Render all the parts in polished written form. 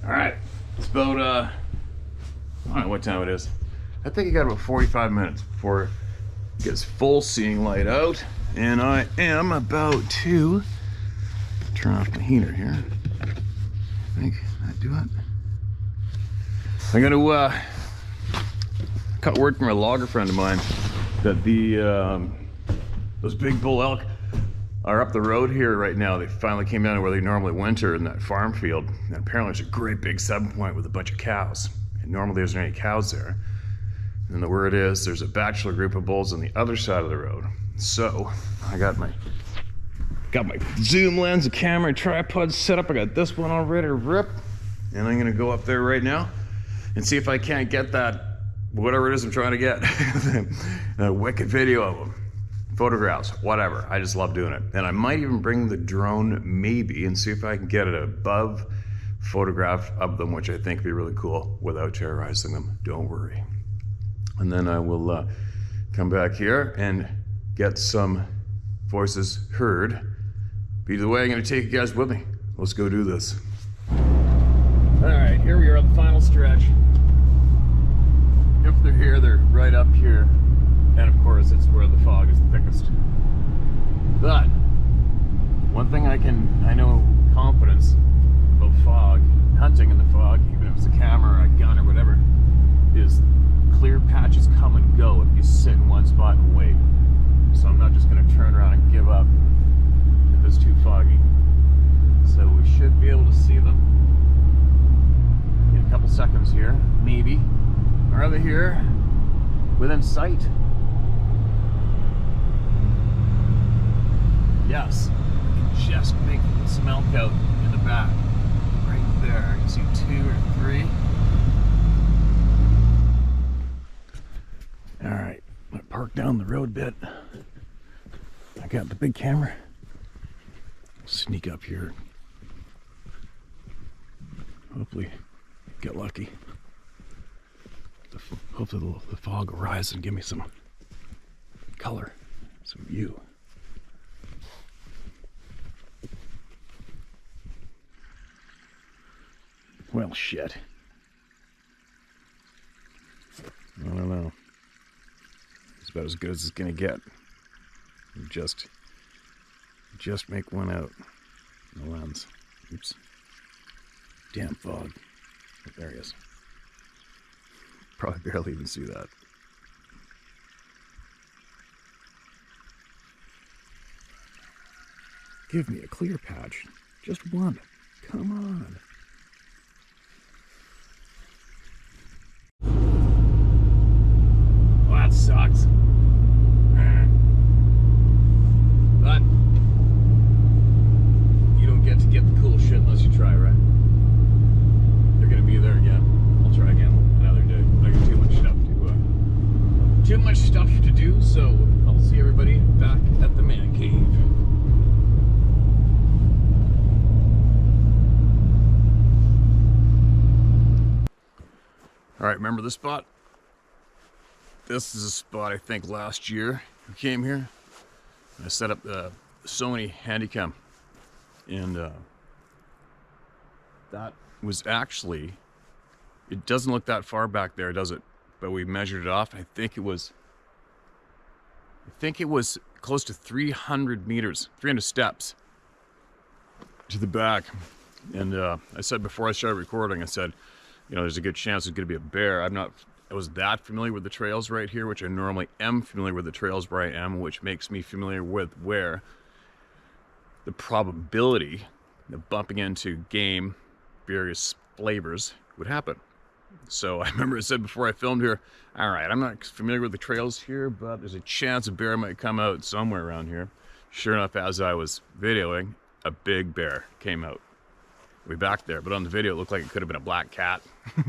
All right, it's about I don't know what time it is. I think I got about 45 minutes before it gets full seeing light out, and I am about to turn off my heater here. I think that do it. I'm gonna got word from a logger friend of mine that those big bull elk are up the road here right now. They finally came down to where they normally winter in that farm field. And apparently there's a great big 7-point with a bunch of cows. And normally there's not any cows there. And the word is there's a bachelor group of bulls on the other side of the road. So I got my zoom lens, a camera, and tripod set up. I got this one all ready to rip. And I'm gonna go up there right now and see if I can't get that, whatever it is I'm trying to get, a wicked video of them. Photographs, whatever. I just love doing it. And I might even bring the drone maybe and see if I can get an above photograph of them, which I think would be really cool without terrorizing them. Don't worry. And then I will come back here and get some voices heard. But either way, I'm gonna take you guys with me. Let's go do this. All right, here we are on the final stretch. If they're here, they're right up here. And of course, it's where the fog is the thickest. But one thing I know confidence about fog, hunting in the fog, even if it's a camera or a gun or whatever, is clear patches come and go if you sit in one spot and wait. So I'm not just gonna turn around and give up if it's too foggy. So we should be able to see them in a couple seconds here, maybe. Are they here? Within sight? Yes, I can just make some elk out in the back. Right there, you see 2 or 3. All right, I'm gonna park down the road a bit. I got the big camera. Sneak up here. Hopefully get lucky. Hopefully the fog will rise and give me some color, some view. Well, shit. I don't know. It's about as good as it's gonna get. Just make one out in the lens. Oops. Damn fog. Oh, there he is. Probably barely even see that. Give me a clear patch. Just one. Come on. Well, that sucks. But you don't get to get the cool shit unless you try, right? They're gonna be there again. I'll try again another day. I got too much stuff to do, so I'll see everybody back at the man cave. All right, remember this spot? This is a spot I think last year we came here. I set up the Sony Handycam, and that was actually, it doesn't look that far back there, does it? But we measured it off. I think it was close to 300 meters, 300 steps to the back. And I said before I started recording, I said, you know, there's a good chance there's gonna be a bear. I was that familiar with the trails right here, which I normally am familiar with the trails where I am, which makes me familiar with where the probability of bumping into game, various flavors would happen. So I remember I said before I filmed here, all right, I'm not familiar with the trails here, but there's a chance a bear might come out somewhere around here. Sure enough, as I was videoing, a big bear came out. Way back there, but on the video it looked like it could have been a black cat.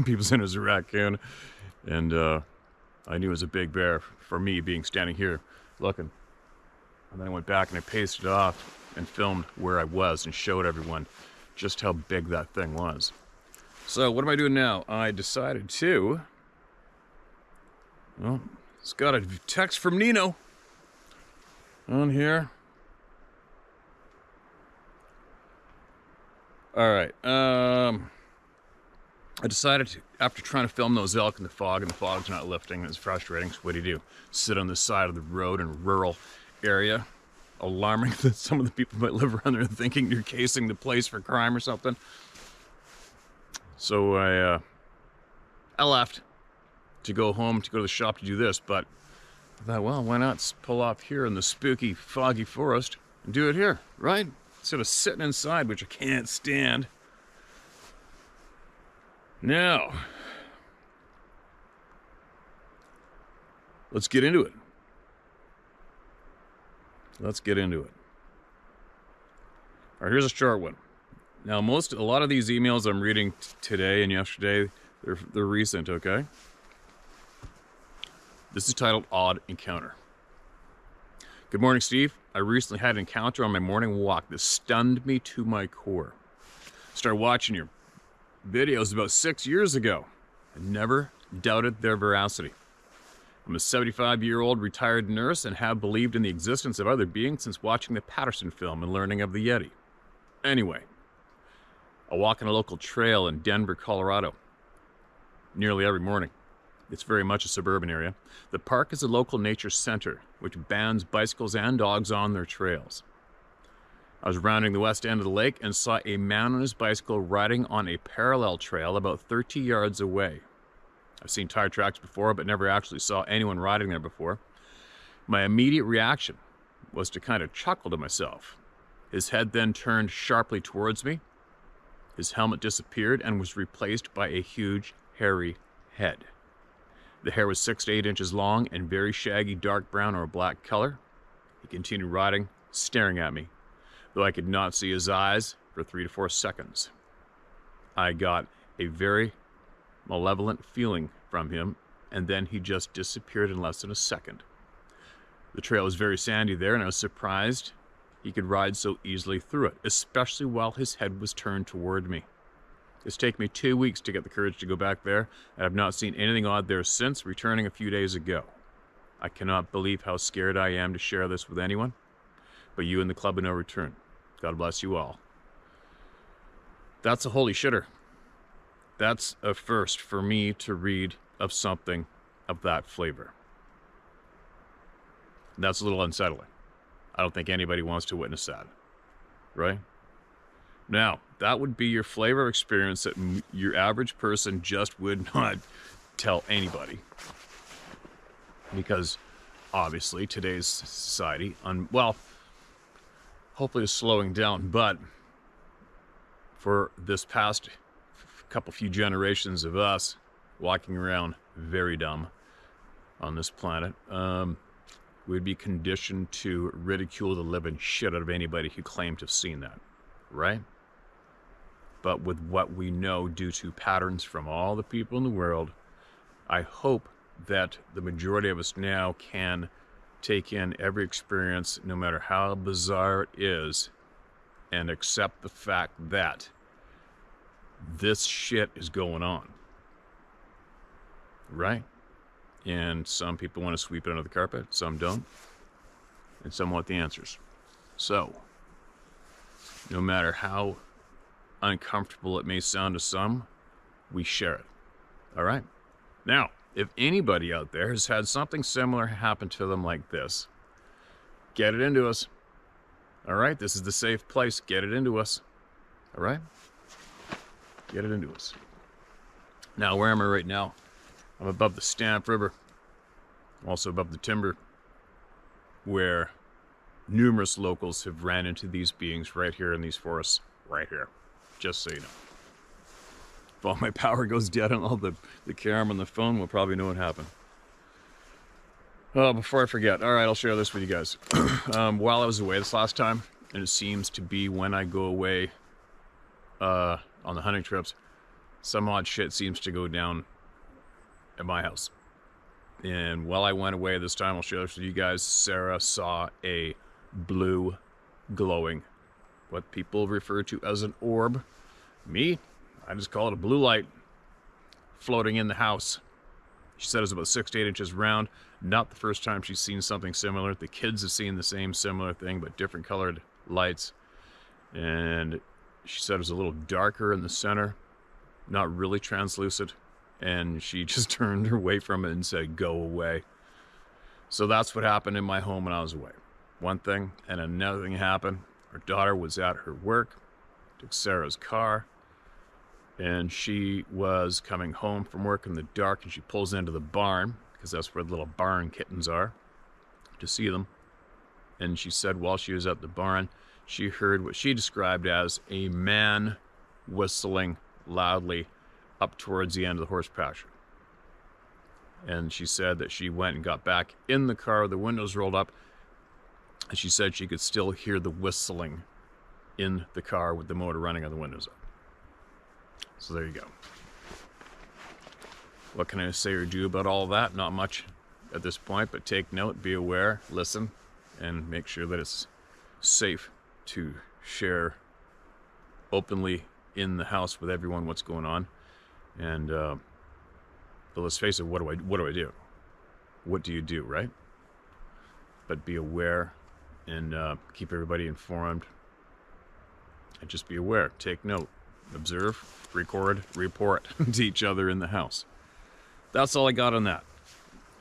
People said it was a raccoon. And I knew it was a big bear for me being standing here looking. And then I went back and I pasted it off and filmed where I was and showed everyone just how big that thing was. So what am I doing now? I decided to, well, it's got a text from Nino on here. All right, I decided to, after trying to film those elk in the fog, and the fog's not lifting, it's frustrating, so what do? Sit on the side of the road in a rural area, alarming that some of the people might live around there thinking you're casing the place for crime or something. So I left to go home, to go to the shop to do this, but I thought, well, why not pull off here in the spooky, foggy forest and do it here, right? Instead of sitting inside, which I can't stand. Now, let's get into it. Let's get into it. All right, here's a short one. Now, a lot of these emails I'm reading today and yesterday, they're recent, okay? This is titled Odd Encounter. Good morning, Steve. I recently had an encounter on my morning walk that stunned me to my core. Started watching your videos about 6 years ago. I never doubted their veracity. I'm a 75-year-old retired nurse and have believed in the existence of other beings since watching the Patterson film and learning of the Yeti. Anyway, I walk on a local trail in Denver, Colorado, nearly every morning. It's very much a suburban area. The park is a local nature center, which bans bicycles and dogs on their trails. I was rounding the west end of the lake and saw a man on his bicycle riding on a parallel trail about 30 yards away. I've seen tire tracks before, but never actually saw anyone riding there before. My immediate reaction was to kind of chuckle to myself. His head then turned sharply towards me. His helmet disappeared and was replaced by a huge, hairy head. The hair was 6 to 8 inches long and very shaggy, dark brown or black color. He continued riding, staring at me, though I could not see his eyes for 3 to 4 seconds. I got a very malevolent feeling from him, and then he just disappeared in less than a second. The trail was very sandy there, and I was surprised he could ride so easily through it, especially while his head was turned toward me. It's taken me 2 weeks to get the courage to go back there, and I've not seen anything odd there since, returning a few days ago. I cannot believe how scared I am to share this with anyone, but you and the Club of No Return. God bless you all. That's a holy shitter. That's a first for me to read of something of that flavor. That's a little unsettling. I don't think anybody wants to witness that, right? Now, that would be your flavor of experience that your average person just would not tell anybody. Because, obviously, today's society, hopefully is slowing down, but for this past few generations of us walking around very dumb on this planet, we'd be conditioned to ridicule the living shit out of anybody who claimed to have seen that, right? But with what we know due to patterns from all the people in the world, I hope that the majority of us now can take in every experience, no matter how bizarre it is, and accept the fact that this shit is going on, right? And some people want to sweep it under the carpet, some don't, and some want the answers. So, no matter how uncomfortable it may sound to some, we share it. All right? Now, if anybody out there has had something similar happen to them like this, get it into us. All right? This is the safe place. Get it into us. All right? Get it into us. Now, where am I right now? I'm above the Stamp River, also above the timber, where numerous locals have ran into these beings right here in these forests, right here. Just so you know. If all my power goes dead on all the camera and the phone, we'll probably know what happened. Oh, before I forget, all right, I'll share this with you guys. While I was away this last time, and it seems to be when I go away on the hunting trips, some odd shit seems to go down at my house. And while I went away this time, I'll share this with you guys. Sarah saw a blue glowing, what people refer to as an orb. Me, I just call it a blue light floating in the house. She said it was about 6 to 8 inches round. Not the first time she's seen something similar. The kids have seen the same similar thing, but different colored lights. And she said it was a little darker in the center, not really translucent, and she just turned away from it and said, "Go away." So that's what happened in my home when I was away. One thing and another thing happened. Her daughter was at her work, took Sarah's car, and she was coming home from work in the dark, and she pulls into the barn, because that's where the little barn kittens are, to see them. And she said while she was at the barn, she heard what she described as a man whistling loudly up towards the end of the horse pasture. And she said that she went and got back in the car, the windows rolled up, and she said she could still hear the whistling in the car with the motor running and the windows up. So there you go. What can I say or do about all that? Not much at this point, but take note, be aware, listen, and make sure that it's safe to share openly in the house with everyone what's going on. And but let's face it, what do I do? What do you do, right? But be aware and keep everybody informed. And just be aware, take note, observe, record, report to each other in the house. That's all I got on that.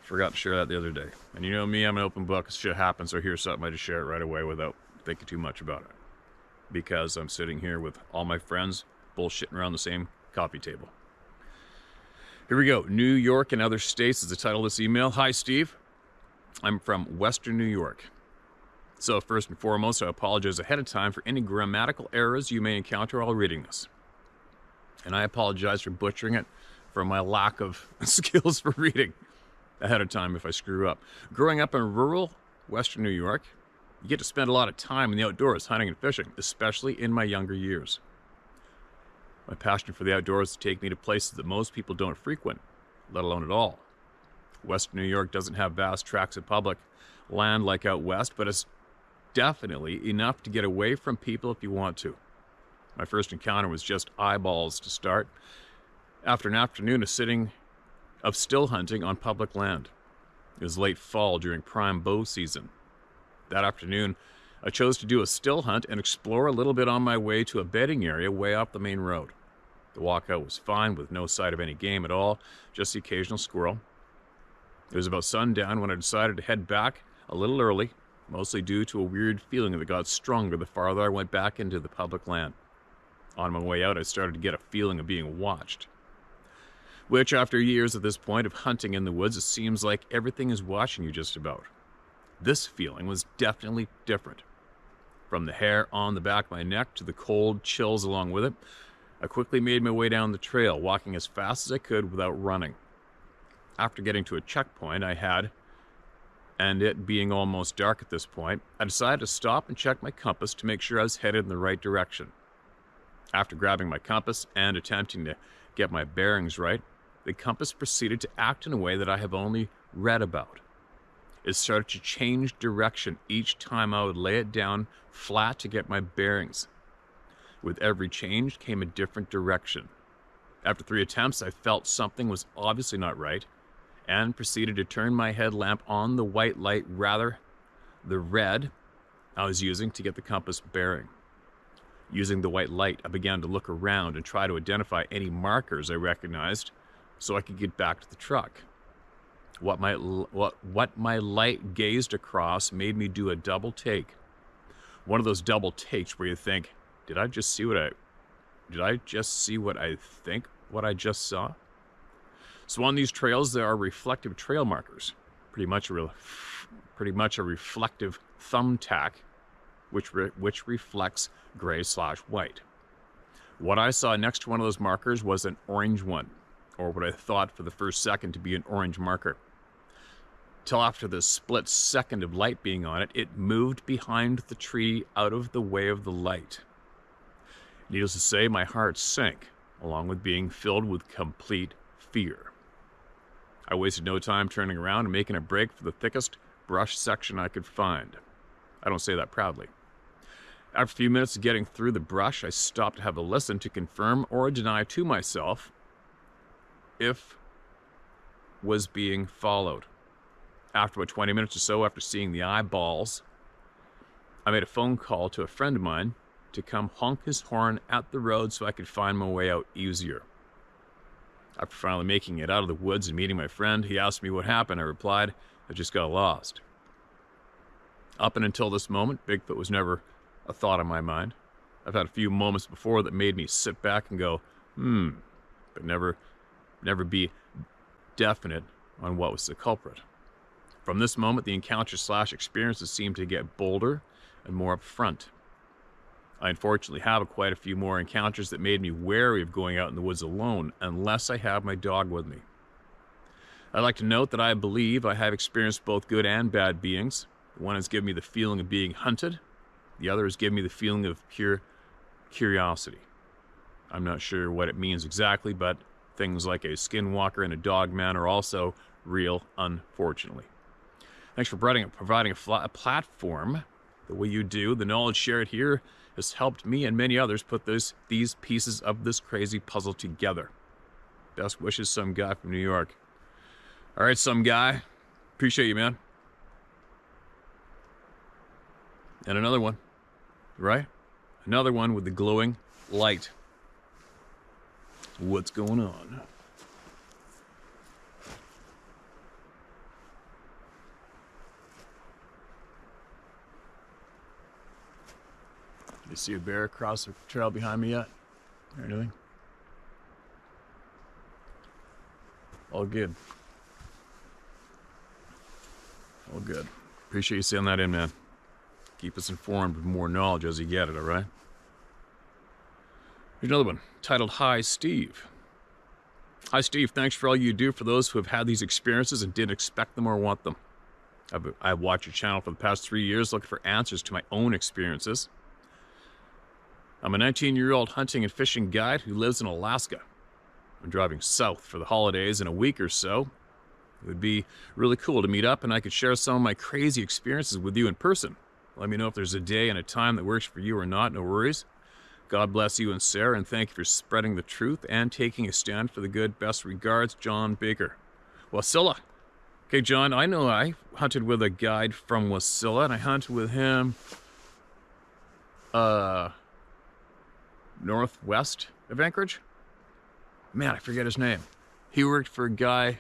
Forgot to share that the other day. And you know me, I'm an open book. If shit happens or hear something, I just share it right away without thinking too much about it. Because I'm sitting here with all my friends bullshitting around the same coffee table. Here we go. New York and other states is the title of this email. Hi, Steve. I'm from Western New York. So first and foremost, I apologize ahead of time for any grammatical errors you may encounter while reading this. And I apologize for butchering it, for my lack of skills for reading ahead of time if I screw up. Growing up in rural Western New York, you get to spend a lot of time in the outdoors hunting and fishing, especially in my younger years. My passion for the outdoors to take me to places that most people don't frequent, let alone at all. Western New York doesn't have vast tracts of public land like out west, but it's definitely enough to get away from people if you want to. My first encounter was just eyeballs to start, after an afternoon of still hunting on public land. It was late fall during prime bow season. That afternoon, I chose to do a still hunt and explore a little bit on my way to a bedding area way off the main road. The walkout was fine with no sight of any game at all, just the occasional squirrel. It was about sundown when I decided to head back a little early, mostly due to a weird feeling that got stronger the farther I went back into the public land. On my way out, I started to get a feeling of being watched. Which, after years at this point of hunting in the woods, it seems like everything is watching you just about. This feeling was definitely different. From the hair on the back of my neck to the cold chills along with it, I quickly made my way down the trail, walking as fast as I could without running. After getting to a checkpoint I had, and it being almost dark at this point, I decided to stop and check my compass to make sure I was headed in the right direction. After grabbing my compass and attempting to get my bearings right, the compass proceeded to act in a way that I have only read about. It started to change direction each time I would lay it down flat to get my bearings. With every change came a different direction. After 3 attempts, I felt something was obviously not right and proceeded to turn my headlamp on the white light, rather the red I was using to get the compass bearing. Using the white light, I began to look around and try to identify any markers I recognized so I could get back to the truck. What my light gazed across made me do a double take. One of those double takes where you think, did I just see what I think what I just saw? So on these trails, there are reflective trail markers, pretty much a reflective thumbtack, which reflects gray/white. What I saw next to one of those markers was an orange one, or what I thought for the first second to be an orange marker. Till after the split second of light being on it, it moved behind the tree out of the way of the light. Needless to say, my heart sank, along with being filled with complete fear. I wasted no time turning around and making a break for the thickest brush section I could find. I don't say that proudly. After a few minutes of getting through the brush, I stopped to have a listen to confirm or deny to myself if was being followed. After about 20 minutes or so, after seeing the eyeballs, I made a phone call to a friend of mine to come honk his horn at the road so I could find my way out easier. After finally making it out of the woods and meeting my friend, he asked me what happened. I replied, I just got lost. Up and until this moment, Bigfoot was never a thought in my mind. I've had a few moments before that made me sit back and go, but never be definite on what was the culprit. From this moment, the encounter/experiences seemed to get bolder and more upfront. I unfortunately have quite a few more encounters that made me wary of going out in the woods alone unless I have my dog with me. I'd like to note that I believe I have experienced both good and bad beings. One has given me the feeling of being hunted. The other has given me the feeling of pure curiosity. I'm not sure what it means exactly, but things like a skinwalker and a dog man are also real, unfortunately. Thanks for providing a platform the way you do. The knowledge shared here has helped me and many others put these pieces of this crazy puzzle together. Best wishes, some guy from New York. All right, some guy. Appreciate you, man. And another one, right? Another one with the glowing light. What's going on? You see a bear across the trail behind me yet? Or anything? All good. All good. Appreciate you sending that in, man. Keep us informed with more knowledge as you get it, all right? Here's another one, titled, Hi, Steve. Hi, Steve. Thanks for all you do for those who have had these experiences and didn't expect them or want them. I've watched your channel for the past 3 years looking for answers to my own experiences. I'm a 19-year-old hunting and fishing guide who lives in Alaska. I'm driving south for the holidays in a week or so. It would be really cool to meet up and I could share some of my crazy experiences with you in person. Let me know if there's a day and a time that works for you or not, no worries. God bless you and Sarah, and thank you for spreading the truth and taking a stand for the good. Best regards, John Baker. Wasilla. Okay, John, I know I hunted with a guide from Wasilla, and I hunted with him northwest of Anchorage. Man, I forget his name. He worked for a guy,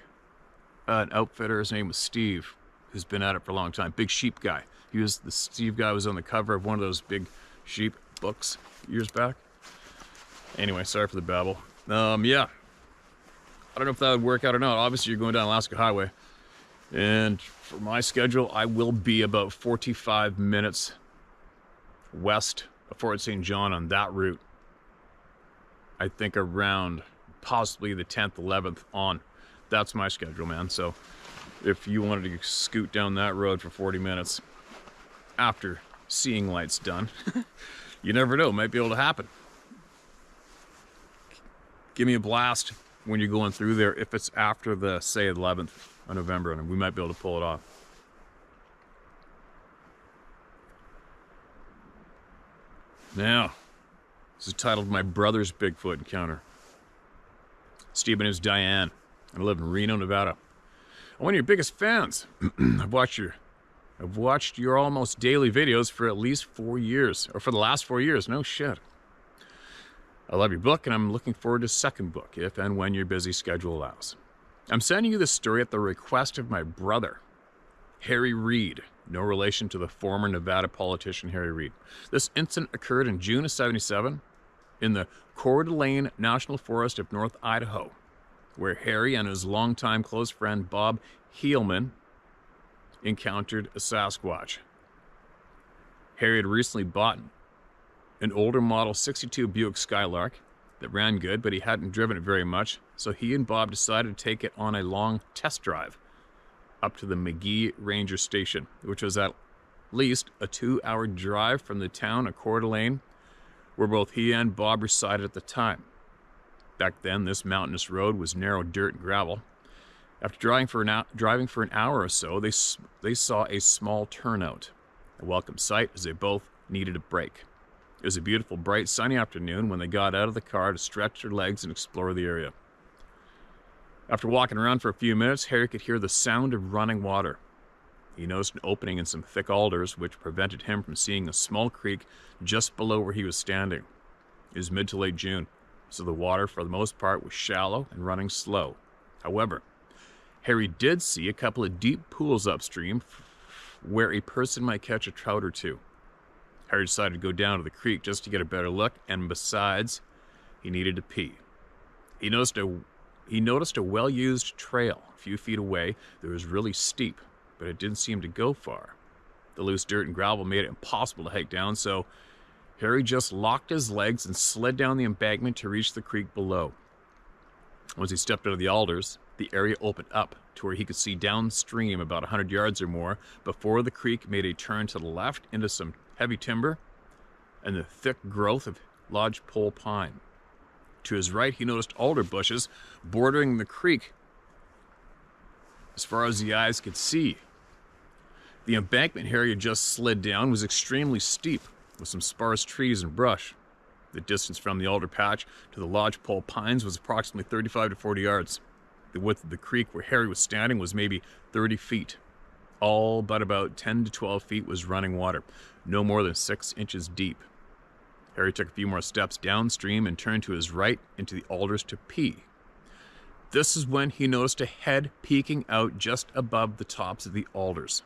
an outfitter. His name was Steve, who's been at it for a long time. Big sheep guy. The Steve guy was on the cover of one of those big sheep books years back. Anyway, sorry for the babble. Yeah. I don't know if that would work out or not. Obviously, you're going down Alaska Highway. And for my schedule, I will be about 45 minutes west of Fort St. John on that route. I think around possibly the 10th, 11th on. That's my schedule, man. So if you wanted to scoot down that road for 40 minutes after seeing light's done, you never know, might be able to happen. Give me a blast when you're going through there if it's after the, say, 11th of November, and we might be able to pull it off. Now, this is titled My Brother's Bigfoot Encounter. Steve and his Diane. I live in Reno, Nevada. I'm one of your biggest fans. I've watched your almost daily videos for at least 4 years, or for the last 4 years. No shit. I love your book, and I'm looking forward to a second book, if and when your busy schedule allows. I'm sending you this story at the request of my brother, Harry Reid. No relation to the former Nevada politician Harry Reid. This incident occurred in June of '77 in the Coeur d'Alene National Forest of North Idaho, where Harry and his longtime close friend Bob Heelman encountered a Sasquatch. Harry had recently bought an older model 62 Buick Skylark that ran good, but he hadn't driven it very much, so he and Bob decided to take it on a long test drive up to the McGee Ranger Station, which was at least a 2-hour drive from the town of Coeur d'Alene, where both he and Bob resided at the time. Back then, this mountainous road was narrow dirt and gravel. After driving for an hour or so, they saw a small turnout, a welcome sight as they both needed a break. It was a beautiful, bright, sunny afternoon when they got out of the car to stretch their legs and explore the area. After walking around for a few minutes, Harry could hear the sound of running water. He noticed an opening in some thick alders, which prevented him from seeing a small creek just below where he was standing. It was mid to late June. so the water for the most part was shallow and running slow. However, Harry did see a couple of deep pools upstream where a person might catch a trout or two. Harry decided to go down to the creek just to get a better look, and besides, he needed to pee. He noticed a well-used trail a few feet away that was really steep, but it didn't seem to go far. The loose dirt and gravel made it impossible to hike down, so Harry just locked his legs and slid down the embankment to reach the creek below. Once he stepped out of the alders, the area opened up to where he could see downstream about 100 yards or more before the creek made a turn to the left into some heavy timber and the thick growth of lodgepole pine. To his right, he noticed alder bushes bordering the creek as far as the eyes could see. The embankment Harry had just slid down was extremely steep, with some sparse trees and brush. The distance from the alder patch to the lodgepole pines was approximately 35 to 40 yards. The width of the creek where Harry was standing was maybe 30 feet. All but about 10 to 12 feet was running water, no more than 6 inches deep. Harry took a few more steps downstream and turned to his right into the alders to pee. This is when he noticed a head peeking out just above the tops of the alders.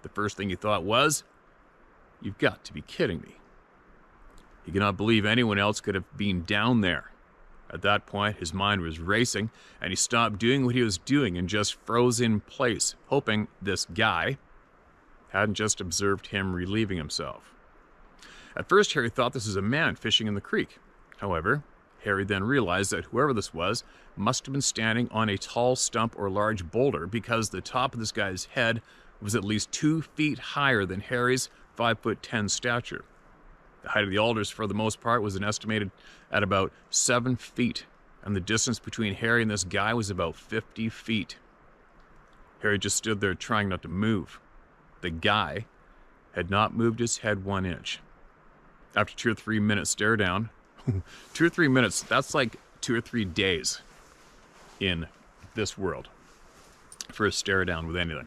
The first thing he thought was, "You've got to be kidding me." He could not believe anyone else could have been down there. At that point, his mind was racing, and he stopped doing what he was doing and just froze in place, hoping this guy hadn't just observed him relieving himself. At first, Harry thought this was a man fishing in the creek. However, Harry then realized that whoever this was must have been standing on a tall stump or large boulder, because the top of this guy's head was at least 2 feet higher than Harry's 5'10" stature. The height of the alders, for the most part, was estimated at about 7 feet, and the distance between Harry and this guy was about 50 feet. Harry just stood there trying not to move. The guy had not moved his head 1 inch. After 2 or 3 minutes stare down, 2 or 3 minutes, that's like 2 or 3 days in this world for a stare down with anything.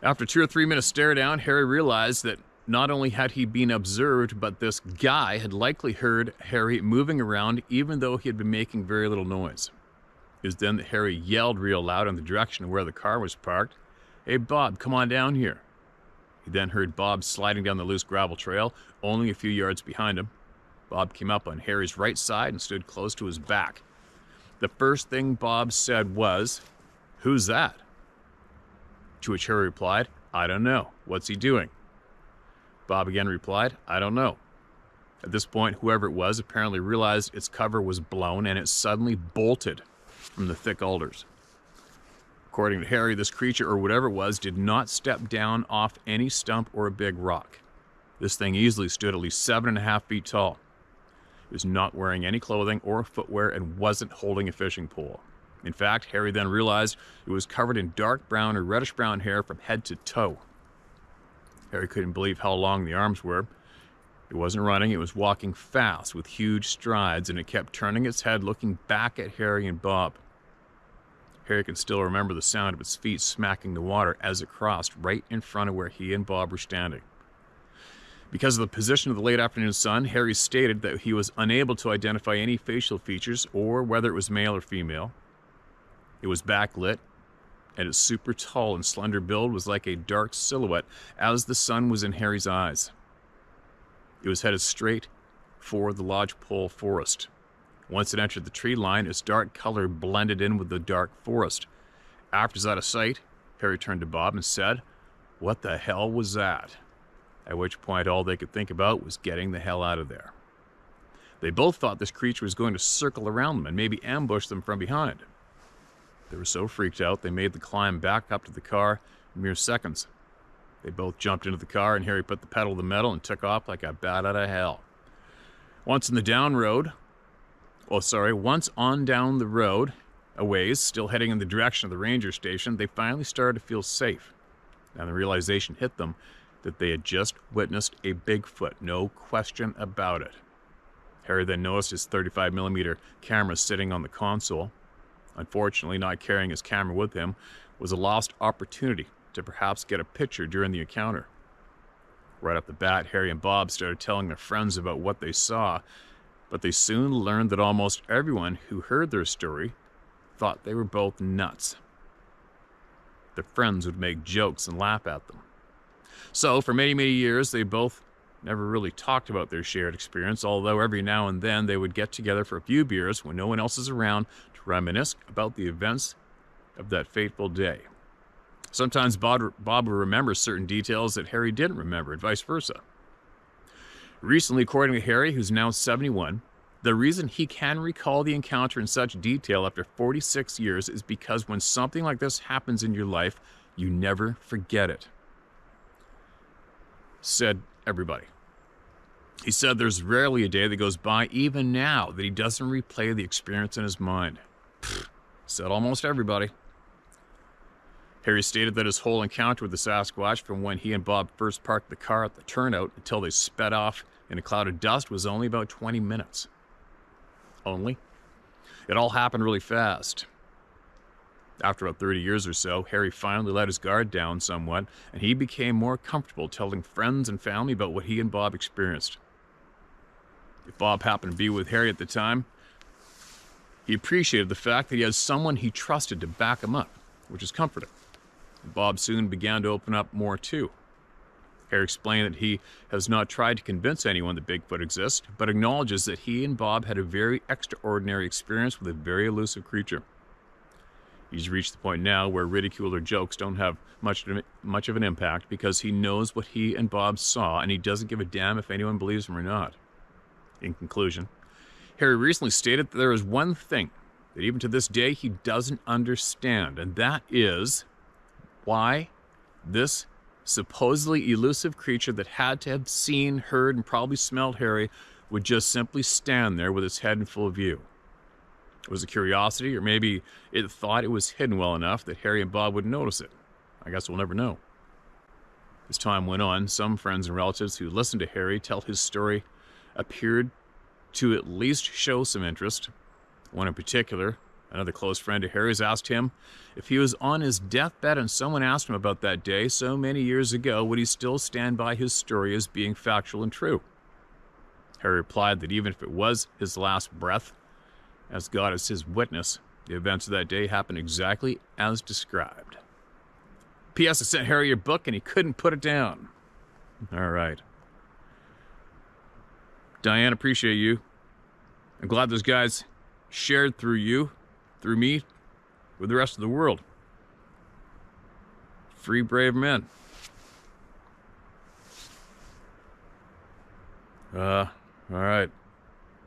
After 2 or 3 minutes stare down, Harry realized that not only had he been observed, but this guy had likely heard Harry moving around even though he had been making very little noise. It was then that Harry yelled real loud in the direction of where the car was parked, "Hey Bob, come on down here." He then heard Bob sliding down the loose gravel trail, only a few yards behind him. Bob came up on Harry's right side and stood close to his back. The first thing Bob said was, "Who's that?" To which Harry replied, "I don't know. What's he doing?" Bob again replied, "I don't know." At this point, whoever it was apparently realized its cover was blown, and it suddenly bolted from the thick alders. According to Harry, this creature, or whatever it was, did not step down off any stump or a big rock. This thing easily stood at least 7.5 feet tall. It was not wearing any clothing or footwear and wasn't holding a fishing pole. In fact, Harry then realized it was covered in dark brown or reddish brown hair from head to toe. Harry couldn't believe how long the arms were. It wasn't running, it was walking fast with huge strides, and it kept turning its head looking back at Harry and Bob. Harry could still remember the sound of its feet smacking the water as it crossed right in front of where he and Bob were standing. Because of the position of the late afternoon sun, Harry stated that he was unable to identify any facial features or whether it was male or female. It was backlit, and its super tall and slender build was like a dark silhouette as the sun was in Harry's eyes. It was headed straight for the lodgepole forest. Once it entered the tree line, its dark color blended in with the dark forest. After it was out of sight, Harry turned to Bob and said, "What the hell was that?" At which point all they could think about was getting the hell out of there. They both thought this creature was going to circle around them and maybe ambush them from behind. They were so freaked out they made the climb back up to the car in mere seconds. They both jumped into the car, and Harry put the pedal to the metal and took off like a bat out of hell. Once on down the road, a ways, still heading in the direction of the ranger station, they finally started to feel safe. And the realization hit them that they had just witnessed a Bigfoot, no question about it. Harry then noticed his 35mm camera sitting on the console. Unfortunately, not carrying his camera with him was a lost opportunity to perhaps get a picture during the encounter. Right off the bat, Harry and Bob started telling their friends about what they saw, But they soon learned that almost everyone who heard their story thought they were both nuts. Their friends would make jokes and laugh at them. So for many, many years, they both never really talked about their shared experience, although every now and then they would get together for a few beers when no one else is around to reminisce about the events of that fateful day. Sometimes Bob would remember certain details that Harry didn't remember, and vice versa. Recently, according to Harry, who's now 71, the reason he can recall the encounter in such detail after 46 years is because when something like this happens in your life, you never forget it. Said everybody. He said there's rarely a day that goes by, even now, that he doesn't replay the experience in his mind. Said almost everybody. Harry stated that his whole encounter with the Sasquatch, from when he and Bob first parked the car at the turnout until they sped off in a cloud of dust, was only about 20 minutes. Only. It all happened really fast. After about 30 years or so, Harry finally let his guard down somewhat, and he became more comfortable telling friends and family about what he and Bob experienced. If Bob happened to be with Harry at the time, he appreciated the fact that he had someone he trusted to back him up, which is comforting. Bob soon began to open up more too. Harry explained that he has not tried to convince anyone that Bigfoot exists, but acknowledges that he and Bob had a very extraordinary experience with a very elusive creature. He's reached the point now where ridicule or jokes don't have much of an impact because he knows what he and Bob saw, and he doesn't give a damn if anyone believes him or not. In conclusion, Harry recently stated that there is one thing that even to this day he doesn't understand, and that is why this supposedly elusive creature that had to have seen, heard, and probably smelled Harry would just simply stand there with its head in full view. It was a curiosity, or maybe it thought it was hidden well enough that Harry and Bob wouldn't notice it. I guess we'll never know. As time went on, some friends and relatives who listened to Harry tell his story appeared to at least show some interest. One in particular, another close friend of Harry's, asked him if he was on his deathbed and someone asked him about that day so many years ago, would he still stand by his story as being factual and true? Harry replied that even if it was his last breath, as God is his witness, the events of that day happened exactly as described. P.S. I sent Harry your book and he couldn't put it down. All right. Diane, appreciate you. I'm glad those guys shared through you, through me, with the rest of the world. Free brave men. All right.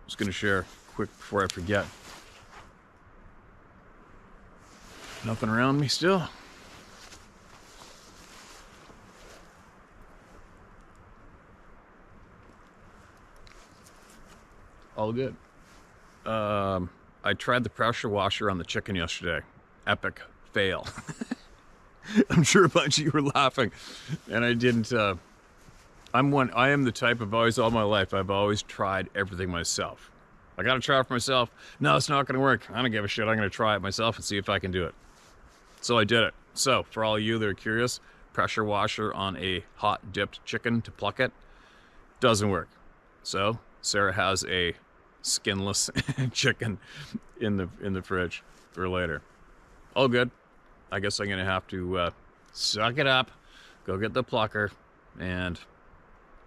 Just gonna share quick before I forget. Nothing around me still. All good. I tried the pressure washer on the chicken yesterday. Epic fail. I'm sure a bunch of you were laughing, and I didn't. I am the type of always all my life. I've always tried everything myself. I gotta try it for myself. No, it's not gonna work. I don't give a shit. I'm gonna try it myself and see if I can do it. So I did it. So for all of you that are curious, pressure washer on a hot dipped chicken to pluck it doesn't work. So Sarah has a skinless chicken in the fridge for later. All good. I guess I'm gonna have to suck it up, go get the plucker, and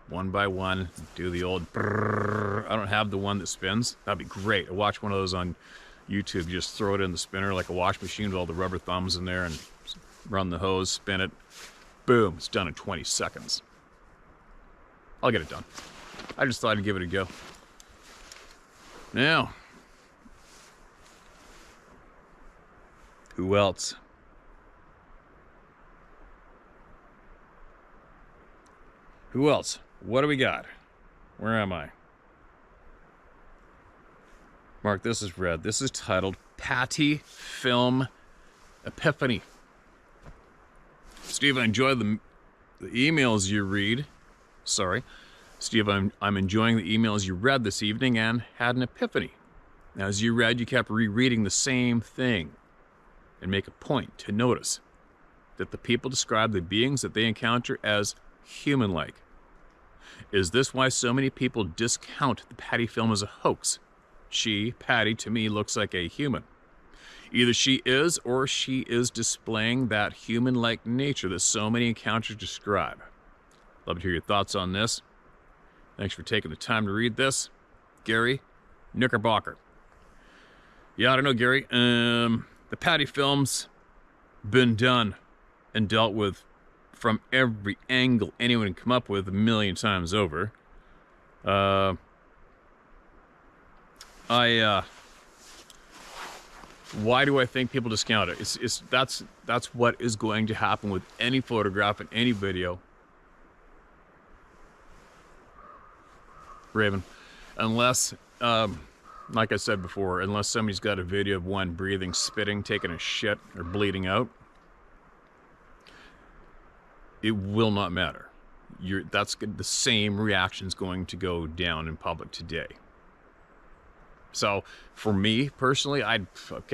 one by one do the old brrr. I don't have the one that spins. That'd be great. I watch one of those on YouTube. You just throw it in the spinner like a wash machine with all the rubber thumbs in there and run the hose, spin it. Boom, it's done in 20 seconds. I'll get it done. I just thought I'd give it a go. Now, who else? Who else? What do we got? Where am I? Mark, this is red. This is titled Patty Film Epiphany. Steve, I enjoy the emails you read. Sorry. Steve, I'm enjoying the emails you read this evening and had an epiphany. Now, as you read, you kept rereading the same thing and make a point to notice that the people describe the beings that they encounter as human-like. Is this why so many people discount the Patty film as a hoax? She, Patty, to me looks like a human. Either she is or she is displaying that human-like nature that so many encounters describe. Love to hear your thoughts on this. Thanks for taking the time to read this. Gary Knickerbocker. Yeah, I don't know, Gary. The Patty film's been done and dealt with from every angle anyone can come up with 1,000,000 times over. Why do I think people discount it? That's what is going to happen with any photograph and any video. Raven, unless, like I said before, unless somebody's got a video of one breathing, spitting, taking a shit, or bleeding out, it will not matter. That's the same reaction's going to go down in public today. So, for me, personally, I've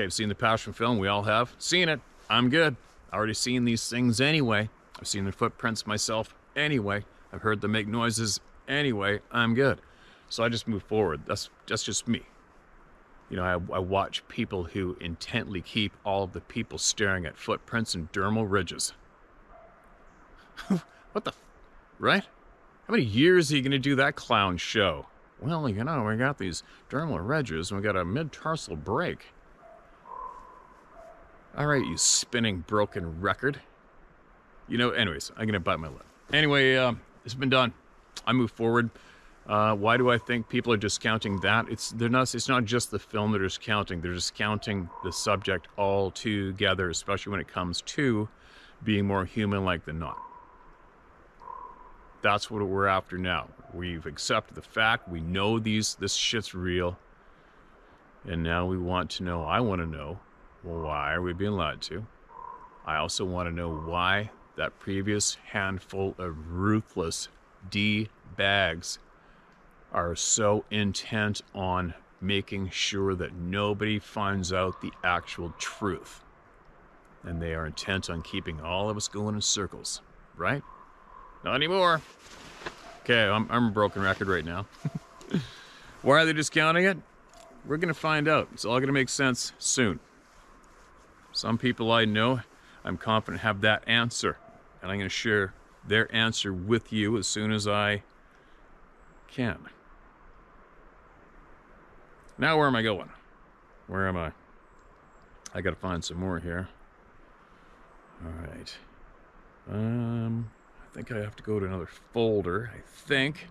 seen the Passion film. We all have. Seen it. I'm good. I already seen these things anyway. I've seen the footprints myself anyway. I've heard them make noises anyway. I'm good. So I just move forward. That's just me. You know, I watch people who intently keep all of the people staring at footprints and dermal ridges. What the... Right? How many years are you going to do that clown show? Well, you know, we got these dermal ridges and we got a mid-tarsal break. All right, you spinning broken record. You know, anyways, I'm going to bite my lip. Anyway, it's been done. I move forward. Why do I think people are discounting that? It's not just the film they're discounting. They're discounting the subject altogether, especially when it comes to being more human-like than not. That's what we're after now. We've accepted the fact. We know this shit's real. And now we want to know, I want to know, well, why are we being lied to? I also want to know why that previous handful of ruthless D-bags are so intent on making sure that nobody finds out the actual truth. And they are intent on keeping all of us going in circles, right? Not anymore. Okay, I'm a broken record right now. Why are they discounting it? We're going to find out. It's all going to make sense soon. Some people I know, I'm confident, have that answer. And I'm going to share their answer with you as soon as I can. Now where am I going? Where am I? I got to find some more here. All right. I think I have to go to another folder, I think.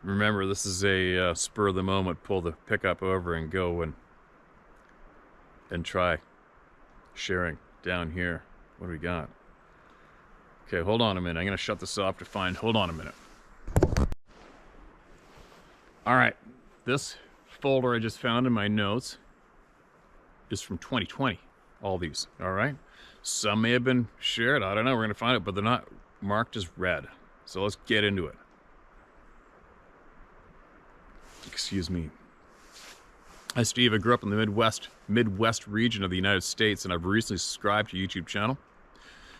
Remember, this is a spur of the moment, pull the pickup over and go and try sharing down here. What do we got? Okay, hold on a minute. I'm going to shut this off to find, hold on a minute. All right, this folder I just found in my notes is from 2020. All these, all right? Some may have been shared, I don't know, we're gonna find it, but they're not marked as red. So let's get into it. Excuse me. Hi, Steve. I grew up in the Midwest region of the United States, and I've recently subscribed to your YouTube channel.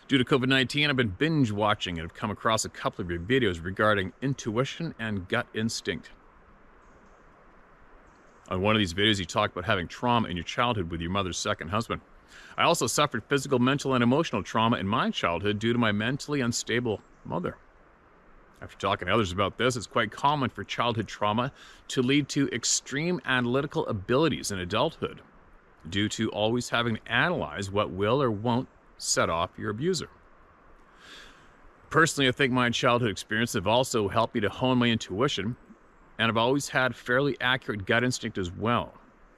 Due to COVID-19, I've been binge watching and have come across a couple of your videos regarding intuition and gut instinct. On one of these videos, you talked about having trauma in your childhood with your mother's second husband. I also suffered physical, mental, and emotional trauma in my childhood due to my mentally unstable mother. After talking to others about this, it's quite common for childhood trauma to lead to extreme analytical abilities in adulthood, due to always having to analyze what will or won't set off your abuser. Personally, I think my childhood experiences have also helped me to hone my intuition, and I've always had fairly accurate gut instinct as well.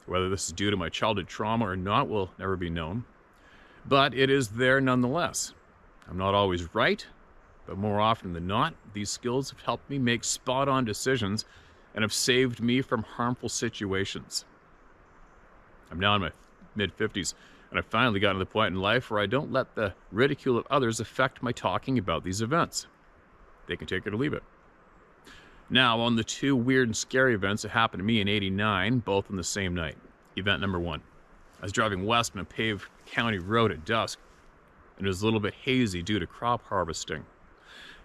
Whether this is due to my childhood trauma or not will never be known, but it is there nonetheless. I'm not always right, but more often than not, these skills have helped me make spot-on decisions and have saved me from harmful situations. I'm now in my mid-50s, and I've finally gotten to the point in life where I don't let the ridicule of others affect my talking about these events. They can take it or leave it. Now, on the two weird and scary events that happened to me in '89, both on the same night. Event number one. I was driving west on a paved county road at dusk. and it was a little bit hazy due to crop harvesting,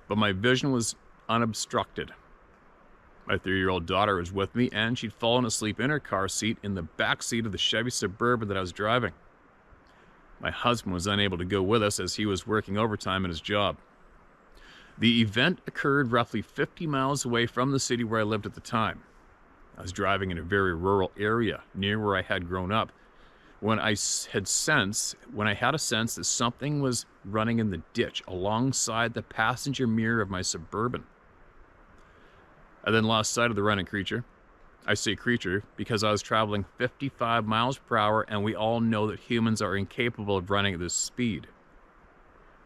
but my vision was unobstructed. My 3-year-old daughter was with me, and she'd fallen asleep in her car seat in the back seat of the Chevy Suburban that I was driving. My husband was unable to go with us as he was working overtime in his job. The event occurred roughly 50 miles away from the city where I lived at the time. I was driving in a very rural area near where I had grown up when I had a sense that something was running in the ditch alongside the passenger mirror of my Suburban. I then lost sight of the running creature. I say creature because I was traveling 55 miles per hour, and we all know that humans are incapable of running at this speed.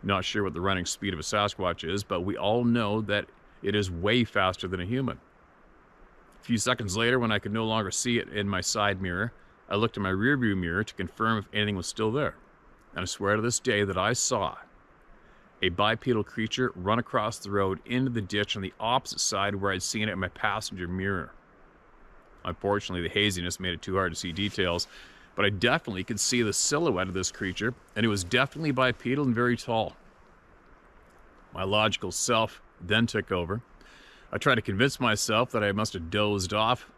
Not sure what the running speed of a Sasquatch is, but we all know that it is way faster than a human. A few seconds later, when I could no longer see it in my side mirror, I looked in my rearview mirror to confirm if anything was still there. And I swear to this day that I saw a bipedal creature run across the road into the ditch on the opposite side where I'd seen it in my passenger mirror. Unfortunately, the haziness made it too hard to see details, but I definitely could see the silhouette of this creature, and it was definitely bipedal and very tall. My logical self then took over. I tried to convince myself that I must have dozed off,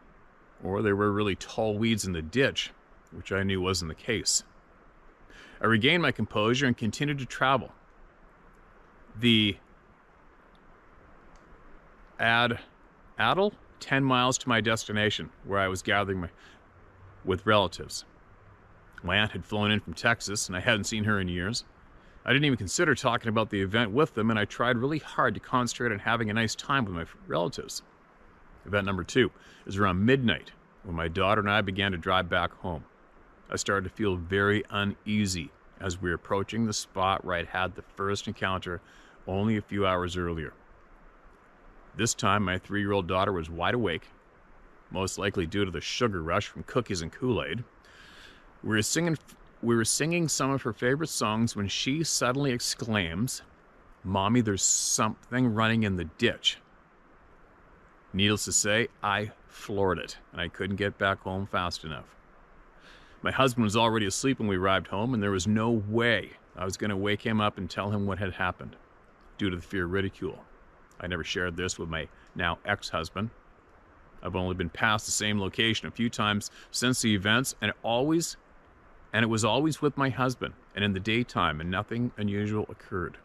or there were really tall weeds in the ditch, which I knew wasn't the case. I regained my composure and continued to travel. The Adel 10 miles to my destination, where I was gathering with relatives. My aunt had flown in from Texas, and I hadn't seen her in years. I didn't even consider talking about the event with them, and I tried really hard to concentrate on having a nice time with my relatives. Event number 2 is around midnight, when my daughter and I began to drive back home. I started to feel very uneasy as we were approaching the spot where I'd had the first encounter only a few hours earlier. This time, my 3-year-old daughter was wide awake, most likely due to the sugar rush from cookies and Kool-Aid. We were singing some of her favorite songs when she suddenly exclaims, "Mommy, there's something running in the ditch." Needless to say, I floored it, and I couldn't get back home fast enough. My husband was already asleep when we arrived home, and there was no way I was going to wake him up and tell him what had happened, due to the fear of ridicule. I never shared this with my now ex-husband. I've only been past the same location a few times since the events, and it was always with my husband and in the daytime, and nothing unusual occurred.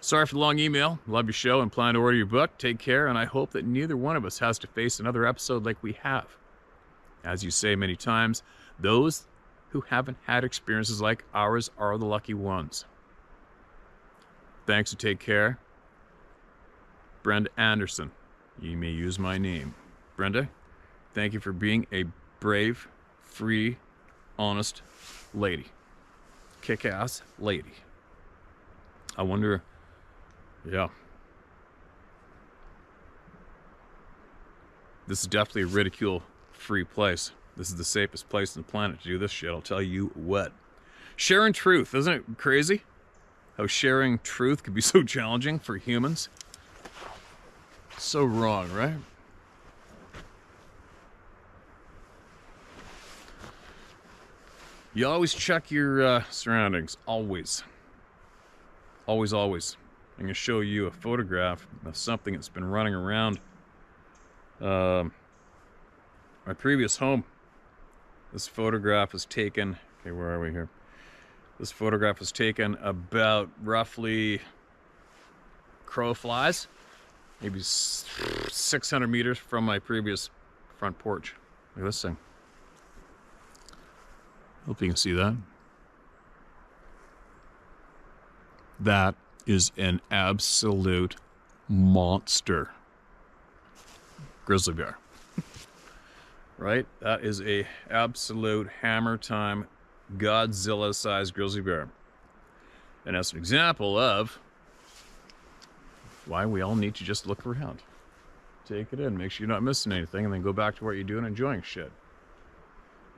Sorry for the long email. Love your show and plan to order your book. Take care, and I hope that neither one of us has to face another episode like we have. As you say many times, those who haven't had experiences like ours are the lucky ones. Thanks, and take care. Brenda Anderson. You may use my name. Brenda, thank you for being a brave, free, honest lady. Kick-ass lady. I wonder, yeah. This is definitely a ridicule-free place. This is the safest place on the planet to do this shit, I'll tell you what. Sharing truth, isn't it crazy? How sharing truth could be so challenging for humans. So wrong, right? You always check your surroundings. Always. Always, always. I'm going to show you a photograph of something that's been running around my previous home. This photograph was taken... Okay, where are we here? This photograph was taken about roughly crow flies. Maybe 600 meters from my previous front porch. Look at this thing. Hope you can see that. That is an absolute monster grizzly bear. Right? That is a absolute hammer time Godzilla-sized grizzly bear. And that's an example of why we all need to just look around. Take it in, make sure you're not missing anything, and then go back to what you're doing, enjoying shit.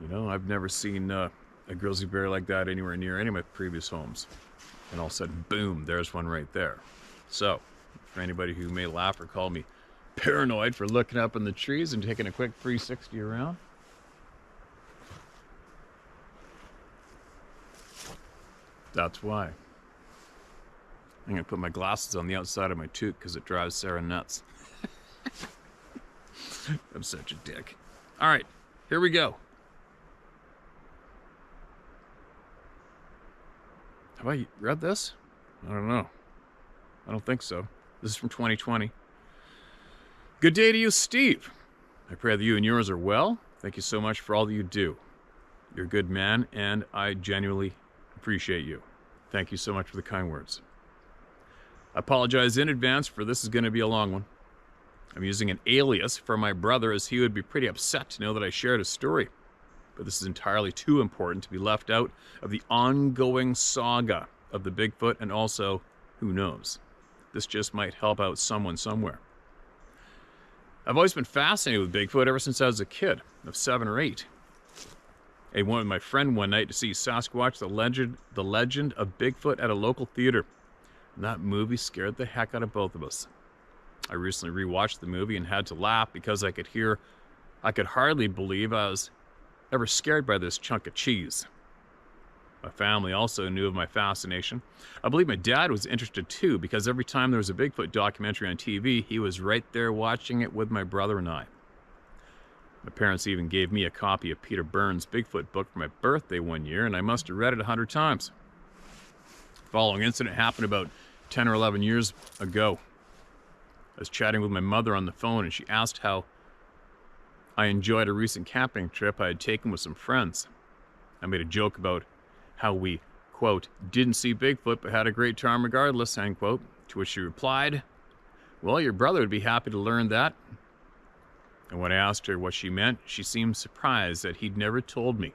You know, I've never seen a grizzly bear like that anywhere near any of my previous homes. And all of a sudden, boom, there's one right there. So, for anybody who may laugh or call me paranoid for looking up in the trees and taking a quick 360 around, that's why. I'm going to put my glasses on the outside of my toque because it drives Sarah nuts. I'm such a dick. All right, here we go. Have I read this? I don't know. I don't think so. This is from 2020. Good day to you, Steve. I pray that you and yours are well. Thank you so much for all that you do. You're a good man, and I genuinely appreciate you. Thank you so much for the kind words. I apologize in advance for this is going to be a long one. I'm using an alias for my brother as he would be pretty upset to know that I shared his story. But this is entirely too important to be left out of the ongoing saga of the Bigfoot, and also, who knows, this just might help out someone somewhere. I've always been fascinated with Bigfoot ever since I was a kid, of 7 or 8. I went with my friend one night to see Sasquatch, the legend of Bigfoot at a local theater. And that movie scared the heck out of both of us. I recently rewatched the movie and had to laugh because I could hardly believe I was ever scared by this chunk of cheese. My family also knew of my fascination. I believe my dad was interested too, because every time there was a Bigfoot documentary on TV, he was right there watching it with my brother and I. My parents even gave me a copy of Peter Burns' Bigfoot book for my birthday one year, and I must have read it 100 times. The following incident happened about 10 or 11 years ago. I was chatting with my mother on the phone, and she asked how I enjoyed a recent camping trip I had taken with some friends. I made a joke about how we, quote, didn't see Bigfoot but had a great time regardless, end quote, to which she replied, well, your brother would be happy to learn that. And when I asked her what she meant, she seemed surprised that he'd never told me.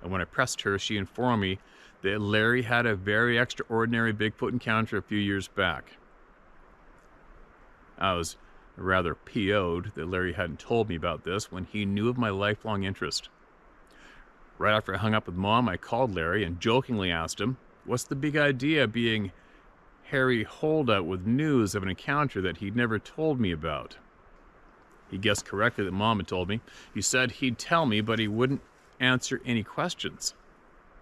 And when I pressed her, she informed me that Larry had a very extraordinary Bigfoot encounter a few years back. I was rather PO'd that Larry hadn't told me about this when he knew of my lifelong interest. Right after I hung up with Mom, I called Larry and jokingly asked him, what's the big idea being Harry holdout with news of an encounter that he'd never told me about? He guessed correctly that Mom had told me. He said he'd tell me, but he wouldn't answer any questions.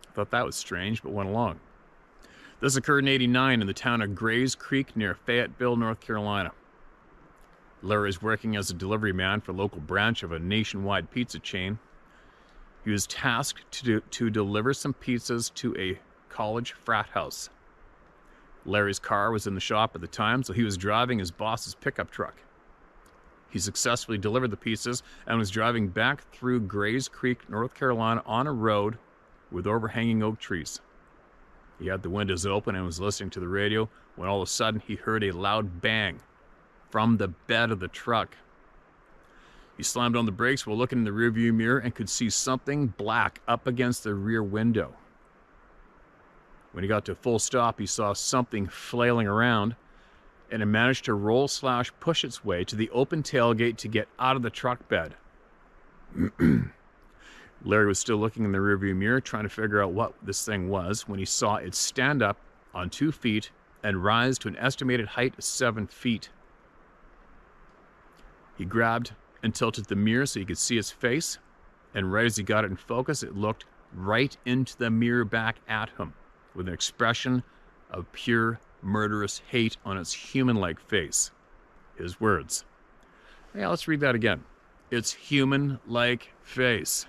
I thought that was strange, but went along. This occurred in '89 in the town of Grays Creek near Fayetteville, North Carolina. Larry is working as a delivery man for a local branch of a nationwide pizza chain. He was tasked to deliver some pizzas to a college frat house. Larry's car was in the shop at the time, so he was driving his boss's pickup truck. He successfully delivered the pizzas and was driving back through Grays Creek, North Carolina on a road with overhanging oak trees. He had the windows open and was listening to the radio when all of a sudden he heard a loud bang from the bed of the truck. He slammed on the brakes while looking in the rearview mirror and could see something black up against the rear window. When he got to a full stop, he saw something flailing around, and it managed to roll/push its way to the open tailgate to get out of the truck bed. Larry was still looking in the rearview mirror, trying to figure out what this thing was, when he saw it stand up on 2 feet and rise to an estimated height of 7 feet. He grabbed and tilted the mirror so he could see its face, and right as he got it in focus, it looked right into the mirror back at him, with an expression of pure, murderous hate on its human-like face. His words. Yeah, let's read that again. Its human-like face.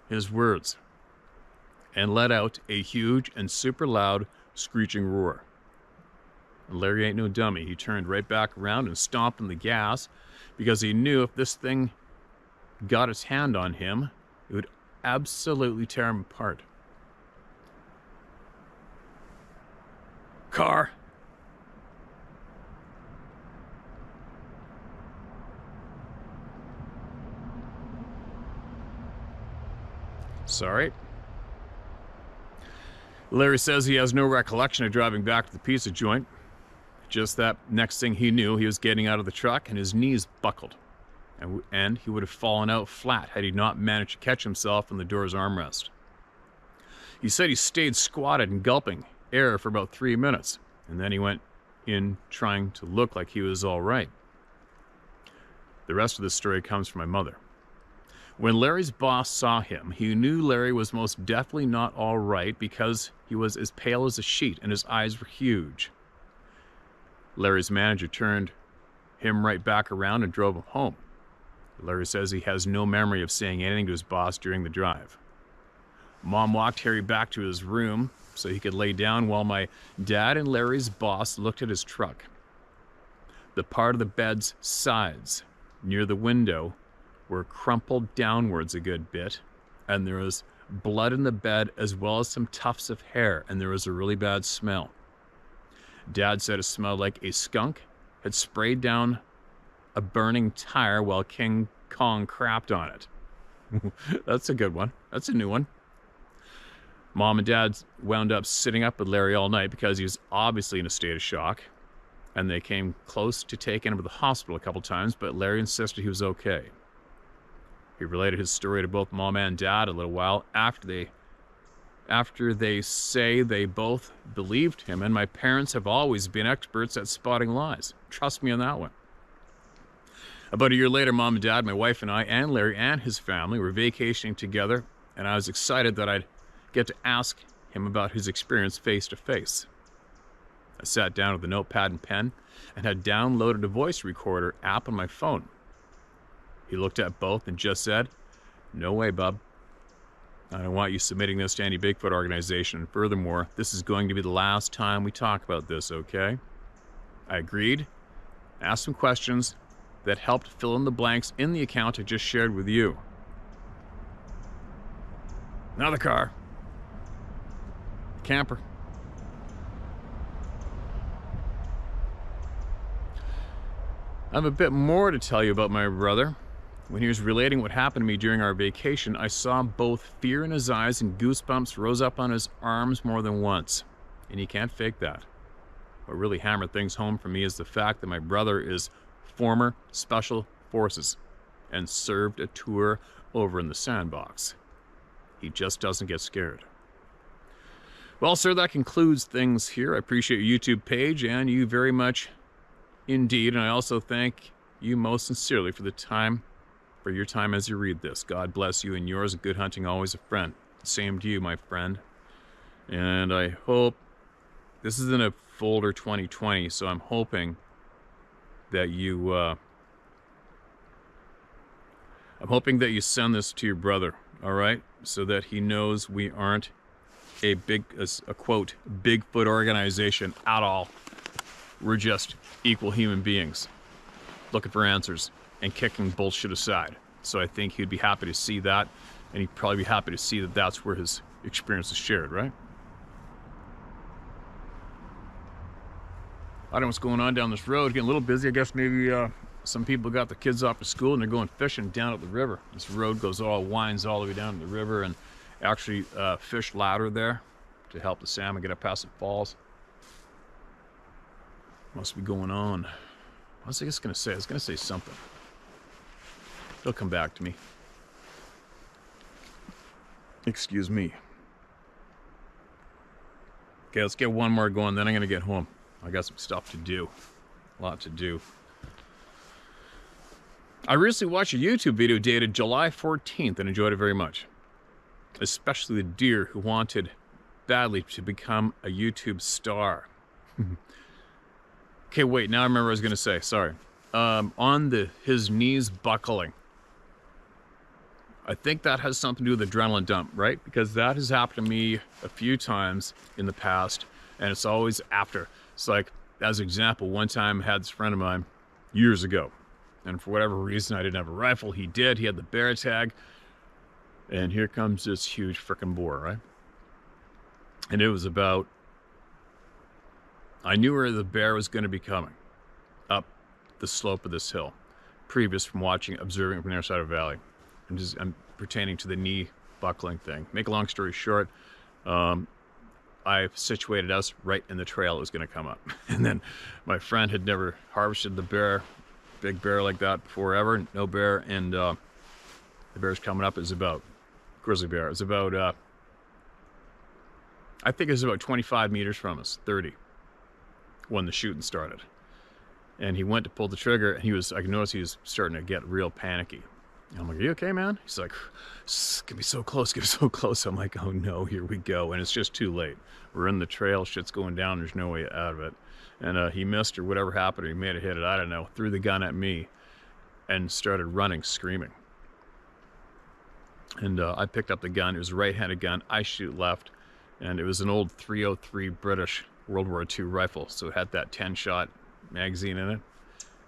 His words. And let out a huge and super loud screeching roar. Larry ain't no dummy. He turned right back around and stomped on the gas because he knew if this thing got its hand on him, it would absolutely tear him apart. Car. Sorry. Larry says he has no recollection of driving back to the pizza joint. Just that next thing he knew, he was getting out of the truck and his knees buckled. And he would have fallen out flat had he not managed to catch himself in the door's armrest. He said he stayed squatted and gulping air for about 3 minutes, and then he went in trying to look like he was all right. The rest of the story comes from my mother. When Larry's boss saw him, he knew Larry was most definitely not all right because he was as pale as a sheet and his eyes were huge. Larry's manager turned him right back around and drove him home. Larry says he has no memory of saying anything to his boss during the drive. Mom walked Harry back to his room so he could lay down while my dad and Larry's boss looked at his truck. The part of the bed's sides near the window were crumpled downwards a good bit, and there was blood in the bed as well as some tufts of hair, and there was a really bad smell. Dad said it smelled like a skunk had sprayed down a burning tire while King Kong crapped on it. That's a good one. That's a new one. Mom and Dad wound up sitting up with Larry all night because he was obviously in a state of shock, and they came close to taking him to the hospital a couple times, but Larry insisted he was okay. He related his story to both Mom and Dad a little while after they say they both believed him, and my parents have always been experts at spotting lies. Trust me on that one. About a year later, Mom and Dad, my wife and I, and Larry and his family were vacationing together, and I was excited that I'd get to ask him about his experience face to face. I sat down with a notepad and pen and had downloaded a voice recorder app on my phone. He looked at both and just said, "No way, bub. I don't want you submitting this to any Bigfoot organization, and furthermore, this is going to be the last time we talk about this, okay?" I agreed, asked some questions that helped fill in the blanks in the account I just shared with you. Now the car. Camper. I have a bit more to tell you about my brother. When he was relating what happened to me during our vacation, I saw both fear in his eyes and goosebumps rose up on his arms more than once. And you can't fake that. What really hammered things home for me is the fact that my brother is former Special Forces and served a tour over in the sandbox. He just doesn't get scared. Well, sir, that concludes things here. I appreciate your YouTube page and you very much indeed. And I also thank you most sincerely for your time as you read this. God bless you and yours. Good hunting, always a friend. Same to you, my friend. And I hope this is in a folder 2020, so I'm hoping that you send this to your brother, all right, so that he knows we aren't a quote Bigfoot organization at all. We're just equal human beings looking for answers and kicking bullshit aside. So I think he'd be happy to see that, and he'd probably be happy to see that that's where his experience is shared, right? I don't know what's going on down this road. Getting a little busy. I guess maybe some people got the kids off to school and they're going fishing down at the river. This road winds all the way down to the river, and actually fish ladder there to help the salmon get up past the falls. Must be going on. What was I just going to say? I was going to say something. It'll come back to me. Excuse me. Okay, let's get one more going, then I'm going to get home. I got some stuff to do. A lot to do. I recently watched a YouTube video dated July 14th and enjoyed it very much. Especially the deer who wanted badly to become a YouTube star. Okay, wait, now I remember what I was going to say. Sorry. On his knees buckling. I think that has something to do with adrenaline dump, right? Because that has happened to me a few times in the past, and it's always after. It's like, as an example, one time I had this friend of mine years ago, and for whatever reason I didn't have a rifle. He did. He had the bear tag, and here comes this huge frickin' boar, right? And it was about, I knew where the bear was going to be coming, up the slope of this hill, previous from observing from the other side of the valley. I'm pertaining to the knee buckling thing. Make a long story short, I situated us right in the trail it was going to come up. And then my friend had never harvested the bear, big bear like that before ever, no bear, and the bear's coming up is about, grizzly bear, it's about, I think it was about 25 meters from us, 30, when the shooting started. And he went to pull the trigger, and I could notice he was starting to get real panicky. And I'm like, "Are you okay, man?" He's like, "It's gonna be so close, get so close." I'm like, "Oh no, here we go." And it's just too late. We're in the trail, shit's going down, there's no way out of it. And he missed or whatever happened. He may have hit it, I don't know. Threw the gun at me and started running, screaming. And I picked up the gun. It was a right-handed gun. I shoot left. And it was an old .303 British World War II rifle. So it had that 10-shot magazine in it.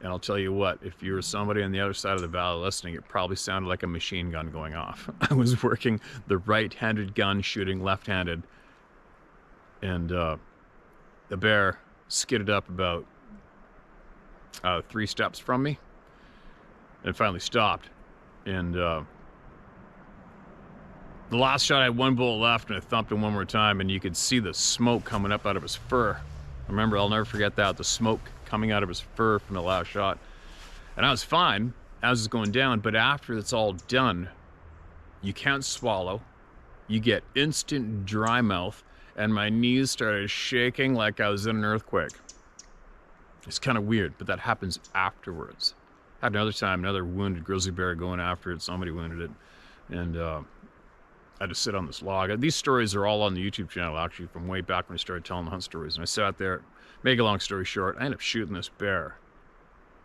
And I'll tell you what, if you were somebody on the other side of the valley listening, it probably sounded like a machine gun going off. I was working the right-handed gun, shooting left-handed. And the bear skidded up about 3 steps from me and finally stopped. And the last shot, I had 1 bullet left, and I thumped him 1 more time, and you could see the smoke coming up out of his fur. Remember, I'll never forget that, the smoke coming out of his fur from the last shot. And I was fine as it's going down, but after it's all done, you can't swallow. You get instant dry mouth, and my knees started shaking like I was in an earthquake. It's kind of weird, but that happens afterwards. I had another time, another wounded grizzly bear going after it. Somebody wounded it, and I had to sit on this log. These stories are all on the YouTube channel, actually, from way back when I started telling the hunt stories. And I sat there, make a long story short, I ended up shooting this bear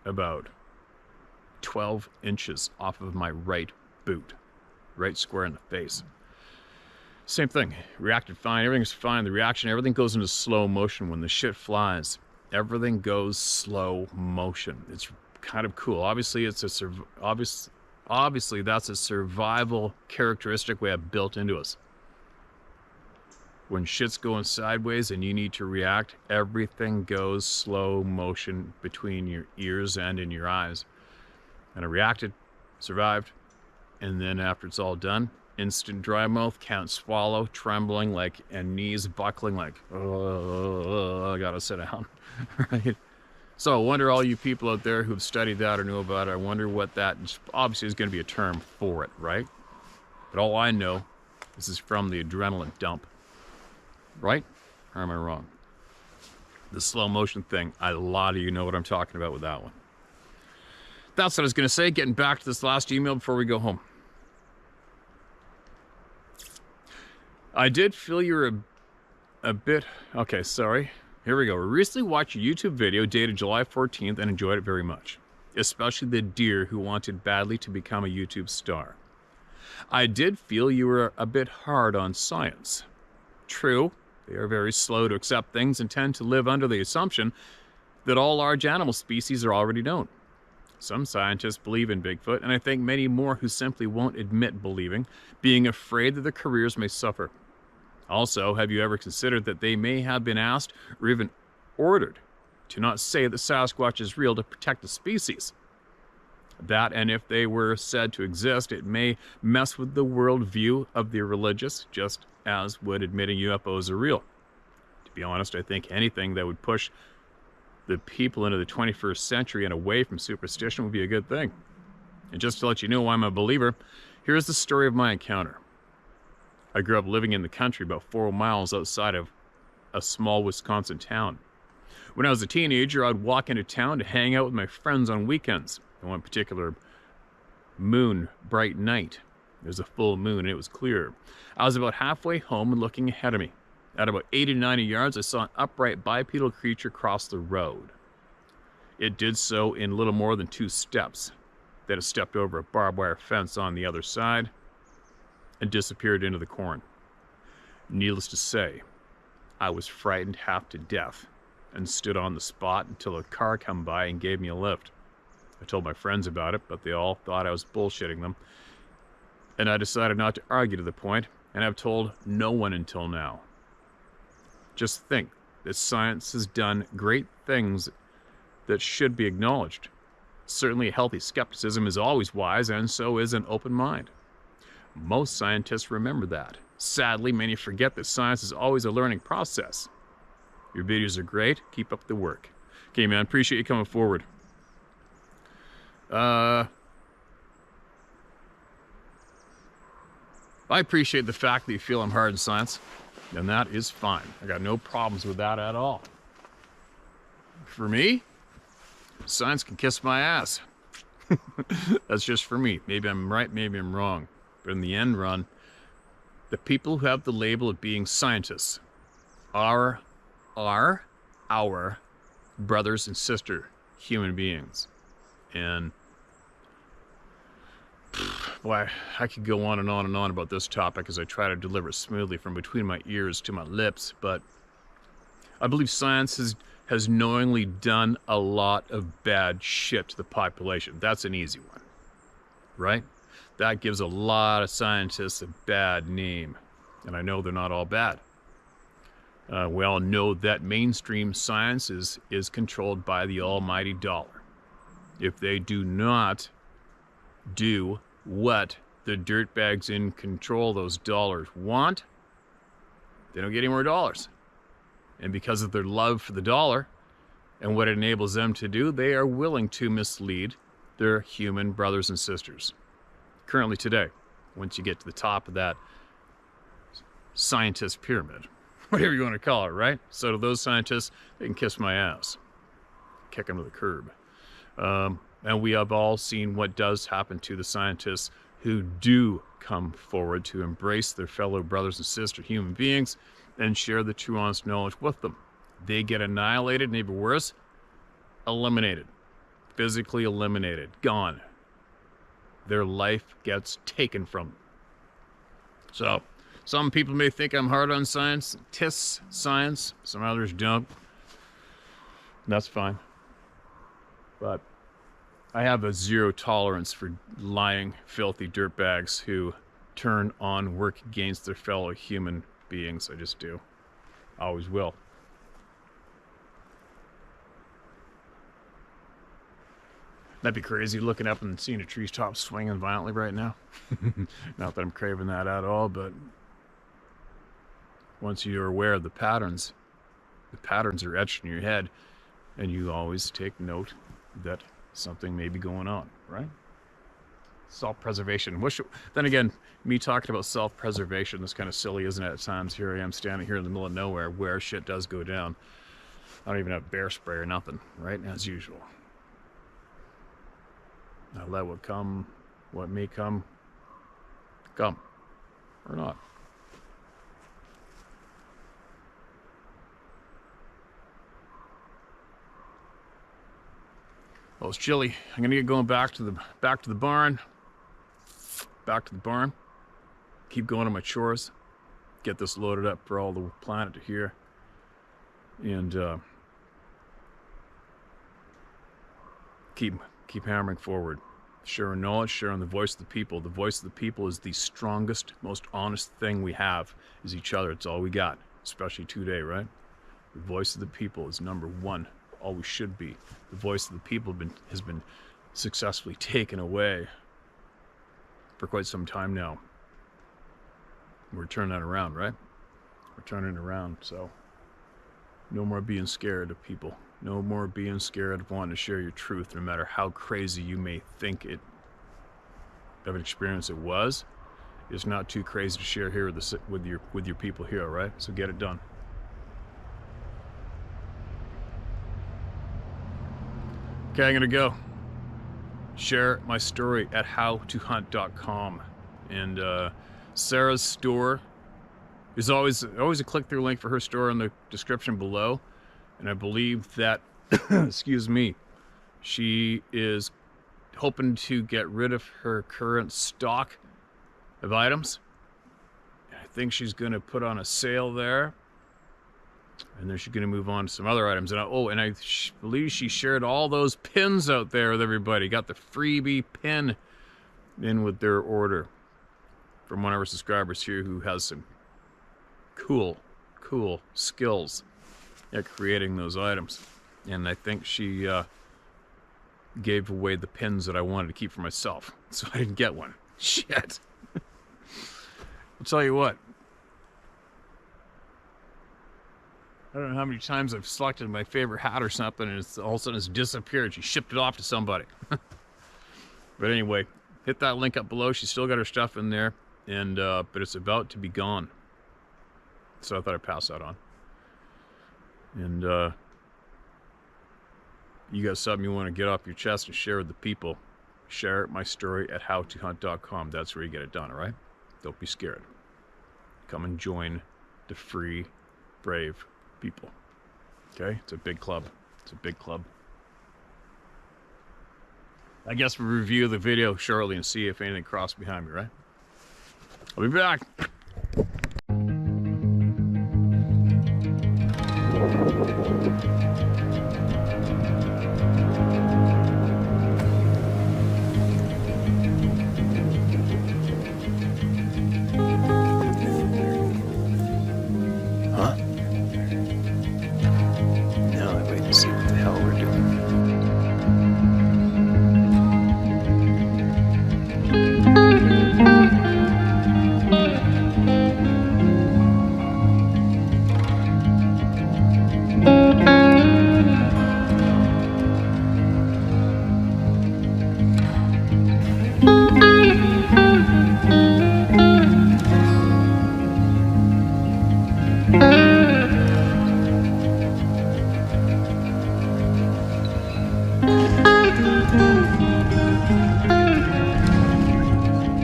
about 12 inches off of my right boot, right square in the face. Same thing, reacted fine, everything's fine. The reaction, everything goes into slow motion when the shit flies. Everything goes slow motion. It's kind of cool. Obviously, obviously that's a survival characteristic we have built into us. When shit's going sideways and you need to react, everything goes slow motion between your ears and in your eyes. And I reacted, survived, and then after it's all done, instant dry mouth, can't swallow, trembling like, and knees buckling like, oh, I gotta sit down, right? So I wonder, all you people out there who've studied that or know about it, I wonder what that, obviously is going to be a term for it, right? But all I know, this is from the adrenaline dump, right? Or am I wrong? The slow motion thing, a lot of you know what I'm talking about with that one. That's what I was going to say, getting back to this last email before we go home. I did feel you were a bit, okay, sorry. Here we go. We recently watched a YouTube video dated July 14th and enjoyed it very much. Especially the deer who wanted badly to become a YouTube star. I did feel you were a bit hard on science. True, they are very slow to accept things and tend to live under the assumption that all large animal species are already known. Some scientists believe in Bigfoot, and I think many more who simply won't admit believing, being afraid that their careers may suffer. Also, have you ever considered that they may have been asked or even ordered to not say that Sasquatch is real to protect the species? That, and if they were said to exist, it may mess with the worldview of the religious, just as would admitting UFOs are real. To be honest, I think anything that would push the people into the 21st century and away from superstition would be a good thing. And just to let you know why I'm a believer, here's the story of my encounter. I grew up living in the country about 4 miles outside of a small Wisconsin town. When I was a teenager, I'd walk into town to hang out with my friends on weekends. On one particular bright night, there was a full moon and it was clear. I was about halfway home and looking ahead of me. At about 80 to 90 yards, I saw an upright bipedal creature cross the road. It did so in little more than 2 steps. Then it stepped over a barbed wire fence on the other side and disappeared into the corn. Needless to say, I was frightened half to death and stood on the spot until a car came by and gave me a lift. I told my friends about it, but they all thought I was bullshitting them, and I decided not to argue to the point, and I've told no one until now. Just think that science has done great things that should be acknowledged. Certainly a healthy skepticism is always wise, and so is an open mind. Most scientists remember that. Sadly, many forget that science is always a learning process. Your videos are great. Keep up the work. Okay, man, appreciate you coming forward. I appreciate the fact that you feel I'm hard in science, and that is fine. I got no problems with that at all. For me, science can kiss my ass. That's just for me. Maybe I'm right, maybe I'm wrong. But in the end run, the people who have the label of being scientists are our brothers and sister human beings. And boy, I could go on and on and on about this topic as I try to deliver it smoothly from between my ears to my lips, but I believe science has knowingly done a lot of bad shit to the population. That's an easy one, right? That gives a lot of scientists a bad name, and I know they're not all bad. We all know that mainstream science is controlled by the almighty dollar. If they do not do what the dirtbags in control those dollars want, they don't get any more dollars. And because of their love for the dollar and what it enables them to do, they are willing to mislead their human brothers and sisters. Currently today, once you get to the top of that scientist pyramid, whatever you want to call it, right? So to those scientists, they can kiss my ass. Kick them to the curb. And we have all seen what does happen to the scientists who do come forward to embrace their fellow brothers and sisters, human beings, and share the true honest knowledge with them. They get annihilated, and even worse, eliminated. Physically eliminated. Gone. Their life gets taken from them. So, some people may think I'm hard on science, science. Some others don't. That's fine. But I have a zero tolerance for lying, filthy dirtbags who turn on, work against their fellow human beings. I just do. Always will. That'd be crazy looking up and seeing a tree top swinging violently right now. Not that I'm craving that at all, but once you're aware of the patterns are etched in your head, and you always take note that something may be going on, right? Self-preservation. Then again, me talking about self-preservation is kind of silly, isn't it? At times, here I am standing here in the middle of nowhere where shit does go down. I don't even have bear spray or nothing, right? As usual. I let what may come, or not. Well, it's chilly. I'm gonna get going back to the barn. Back to the barn. Keep going on my chores. Get this loaded up for all the planet to hear. And keep hammering forward. Sharing knowledge, sharing the voice of the people. The voice of the people is the strongest, most honest thing we have, is each other. It's all we got, especially today, right? The voice of the people is number one. Always should be. The voice of the people has been successfully taken away for quite some time now. We're turning that around, right? We're turning it around, so no more being scared of people. No more being scared of wanting to share your truth, no matter how crazy you may think it of an experience it was. It's not too crazy to share here with your people here, right? So get it done. Okay, I'm gonna go share my story at howtohunt.com, and Sarah's store is always a click-through link for her store in the description below, and I believe that excuse me, she is hoping to get rid of her current stock of items. I think she's gonna put on a sale there. And then she's going to move on to some other items. And I believe she shared all those pins out there with everybody. Got the freebie pin in with their order from one of our subscribers here who has some cool skills at creating those items. And I think she gave away the pins that I wanted to keep for myself. So I didn't get one. Shit. I'll tell you what. I don't know how many times I've selected my favorite hat or something and all of a sudden it's disappeared. She shipped it off to somebody. But anyway, hit that link up below. She's still got her stuff in there, and but it's about to be gone. So I thought I'd pass that on. And you got something you want to get off your chest and share with the people, share my story at howtohunt.com. That's where you get it done, all right? Don't be scared. Come and join the free, brave people. Okay? It's a big club. It's a big club. I guess we'll review the video shortly and see if anything crossed behind me, right? I'll be back. Huh? Now I wait to see what the hell we're doing.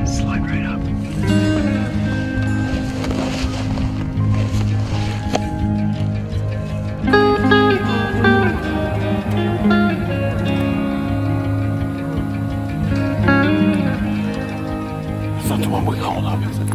Slide right up. It's not the one we called up, is it?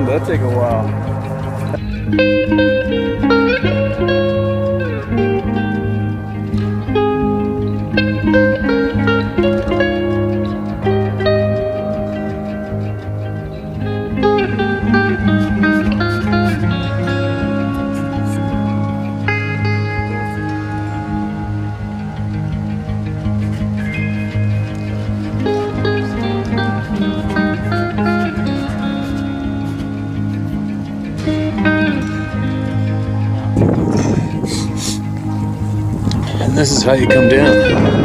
That'll take a while. And this is how you come down.